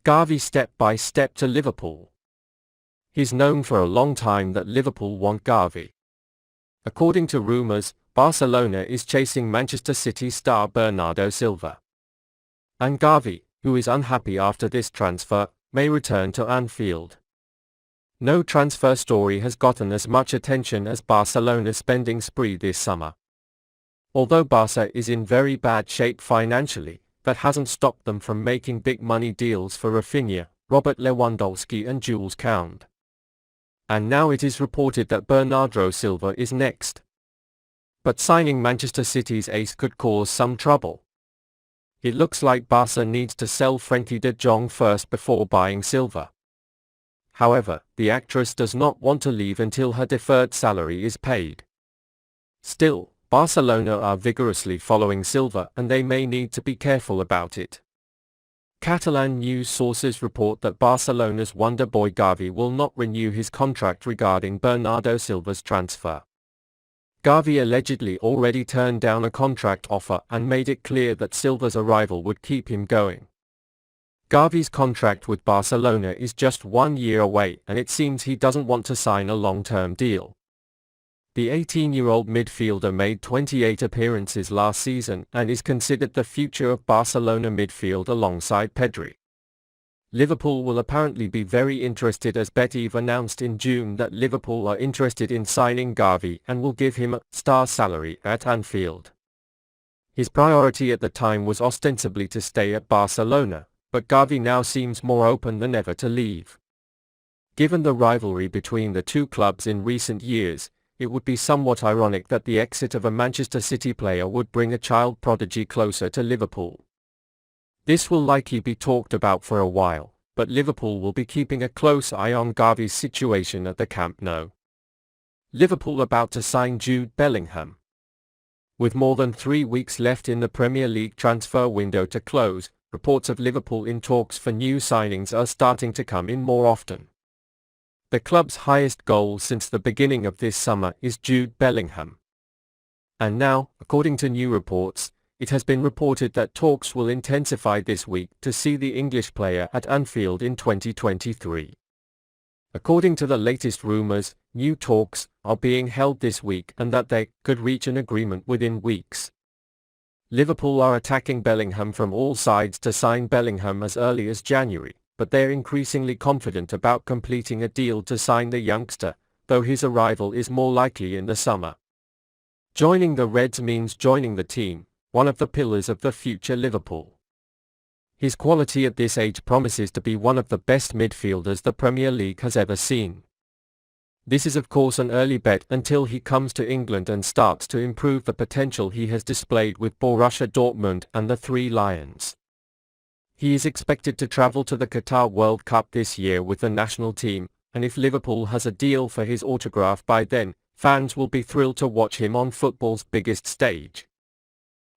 Gavi step by step to Liverpool. He's known for a long time that Liverpool want Gavi. According to rumours, Barcelona is chasing Manchester City star Bernardo Silva. And Gavi, who is unhappy after this transfer, may return to Anfield. No transfer story has gotten as much attention as Barcelona's spending spree this summer. Although Barca is in very bad shape financially, that hasn't stopped them from making big money deals for Rafinha, Robert Lewandowski and Jules Koundé. And now it is reported that Bernardo Silva is next. But signing Manchester City's ace could cause some trouble. It looks like Barca needs to sell Frenkie de Jong first before buying Silva. However, the actress does not want to leave until her deferred salary is paid. Still, Barcelona are vigorously following Silva and they may need to be careful about it. Catalan news sources report that Barcelona's wonder boy Gavi will not renew his contract regarding Bernardo Silva's transfer. Gavi allegedly already turned down a contract offer and made it clear that Silva's arrival would keep him going. Gavi's contract with Barcelona is just 1 year away and it seems he doesn't want to sign a long-term deal. The 18-year-old midfielder made 28 appearances last season and is considered the future of Barcelona midfield alongside Pedri. Liverpool will apparently be very interested as Betiv announced in June that Liverpool are interested in signing Gavi and will give him a star salary at Anfield. His priority at the time was ostensibly to stay at Barcelona, but Gavi now seems more open than ever to leave. Given the rivalry between the two clubs in recent years, it would be somewhat ironic that the exit of a Manchester City player would bring a child prodigy closer to Liverpool. This will likely be talked about for a while, but Liverpool will be keeping a close eye on Gavi's situation at the Camp Nou. Liverpool about to sign Jude Bellingham. With more than 3 weeks left in the Premier League transfer window to close, reports of Liverpool in talks for new signings are starting to come in more often. The club's highest goal since the beginning of this summer is Jude Bellingham. And now, according to new reports, it has been reported that talks will intensify this week to see the English player at Anfield in 2023. According to the latest rumours, new talks are being held this week and that they could reach an agreement within weeks. Liverpool are attacking Bellingham from all sides to sign Bellingham as early as January, but they're increasingly confident about completing a deal to sign the youngster, though his arrival is more likely in the summer. Joining the Reds means joining the team, one of the pillars of the future Liverpool. His quality at this age promises to be one of the best midfielders the Premier League has ever seen. This is of course an early bet until he comes to England and starts to improve the potential he has displayed with Borussia Dortmund and the Three Lions. He is expected to travel to the Qatar World Cup this year with the national team, and if Liverpool has a deal for his autograph by then, fans will be thrilled to watch him on football's biggest stage.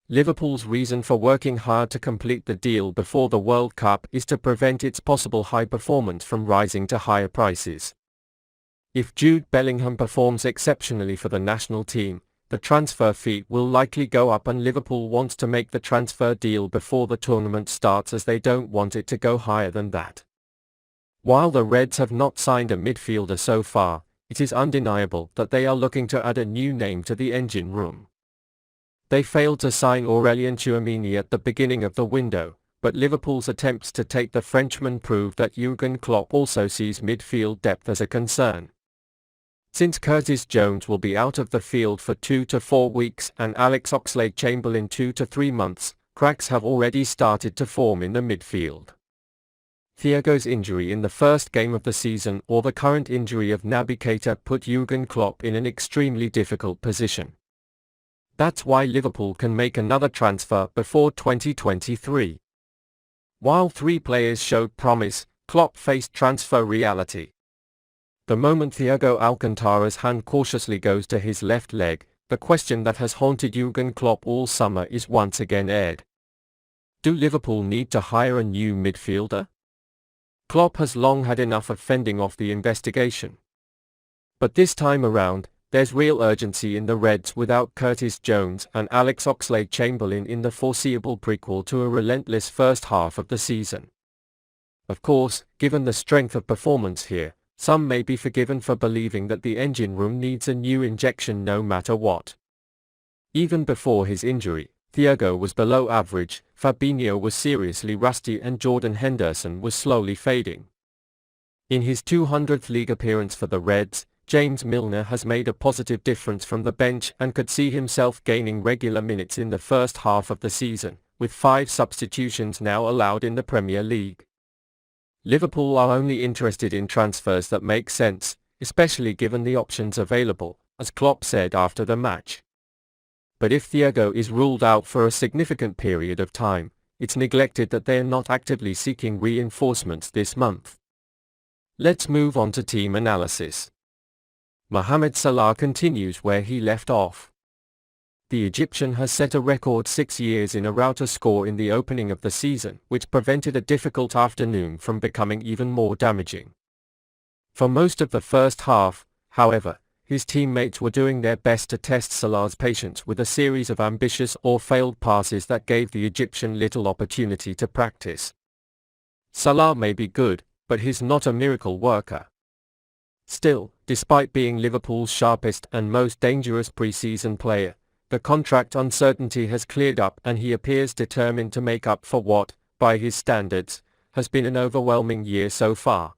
Liverpool's reason for working hard to complete the deal before the World Cup is to prevent its possible high performance from rising to higher prices. If Jude Bellingham performs exceptionally for the national team, the transfer fee will likely go up and Liverpool wants to make the transfer deal before the tournament starts as they don't want it to go higher than that. While the Reds have not signed a midfielder so far, it is undeniable that they are looking to add a new name to the engine room. They failed to sign Aurélien Tchouameni at the beginning of the window, but Liverpool's attempts to take the Frenchman prove that Jürgen Klopp also sees midfield depth as a concern. Since Curtis Jones will be out of the field for 2 to 4 weeks and Alex Oxlade-Chamberlain 2 to 3 months, cracks have already started to form in the midfield. Thiago's injury in the first game of the season or the current injury of Naby Keita put Jürgen Klopp in an extremely difficult position. That's why Liverpool can make another transfer before 2023. While 3 players showed promise, Klopp faced transfer reality. The moment Thiago Alcantara's hand cautiously goes to his left leg, the question that has haunted Jürgen Klopp all summer is once again aired. Do Liverpool need to hire a new midfielder? Klopp has long had enough of fending off the investigation. But this time around, there's real urgency in the Reds without Curtis Jones and Alex Oxlade-Chamberlain in the foreseeable prequel to a relentless first half of the season. Of course, given the strength of performance here, some may be forgiven for believing that the engine room needs a new injection no matter what. Even before his injury, Thiago was below average, Fabinho was seriously rusty and Jordan Henderson was slowly fading. In his 200th league appearance for the Reds, James Milner has made a positive difference from the bench and could see himself gaining regular minutes in the first half of the season, with 5 substitutions now allowed in the Premier League. Liverpool are only interested in transfers that make sense, especially given the options available, as Klopp said after the match. But if Thiago is ruled out for a significant period of time, it's neglected that they are not actively seeking reinforcements this month. Let's move on to team analysis. Mohamed Salah continues where he left off. The Egyptian has set a record 6 years in a row to score in the opening of the season, which prevented a difficult afternoon from becoming even more damaging. For most of the first half, however, his teammates were doing their best to test Salah's patience with a series of ambitious or failed passes that gave the Egyptian little opportunity to practice. Salah may be good, but he's not a miracle worker. Still, despite being Liverpool's sharpest and most dangerous pre-season player, the contract uncertainty has cleared up and he appears determined to make up for what, by his standards, has been an overwhelming year so far.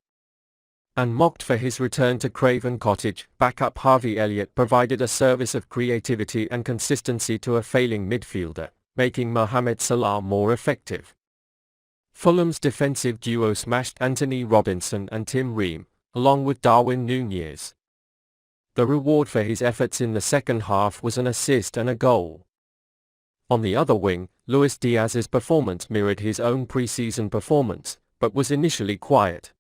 And mocked for his return to Craven Cottage, backup Harvey Elliott provided a service of creativity and consistency to a failing midfielder, making Mohamed Salah more effective. Fulham's defensive duo smashed Anthony Robinson and Tim Ream, along with Darwin Nunez. The reward for his efforts in the second half was an assist and a goal. On the other wing, Luis Diaz's performance mirrored his own pre-season performance, but was initially quiet.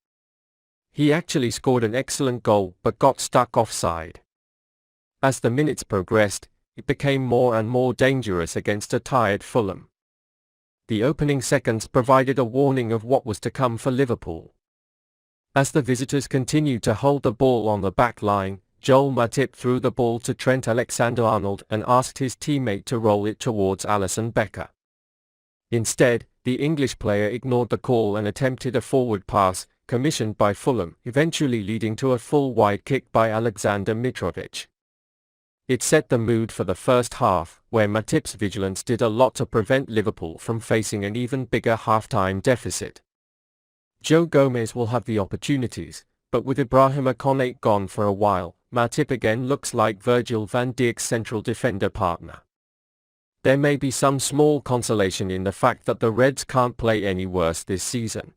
He actually scored an excellent goal but got stuck offside. As the minutes progressed, it became more and more dangerous against a tired Fulham. The opening seconds provided a warning of what was to come for Liverpool. As the visitors continued to hold the ball on the back line, Joel Matip threw the ball to Trent Alexander-Arnold and asked his teammate to roll it towards Alisson Becker. Instead, the English player ignored the call and attempted a forward pass, commissioned by Fulham, eventually leading to a full wide kick by Alexander Mitrovic. It set the mood for the first half, where Matip's vigilance did a lot to prevent Liverpool from facing an even bigger half-time deficit. Joe Gomez will have the opportunities, but with Ibrahima Konate gone for a while, Matip again looks like Virgil van Dijk's central defender partner. There may be some small consolation in the fact that the Reds can't play any worse this season.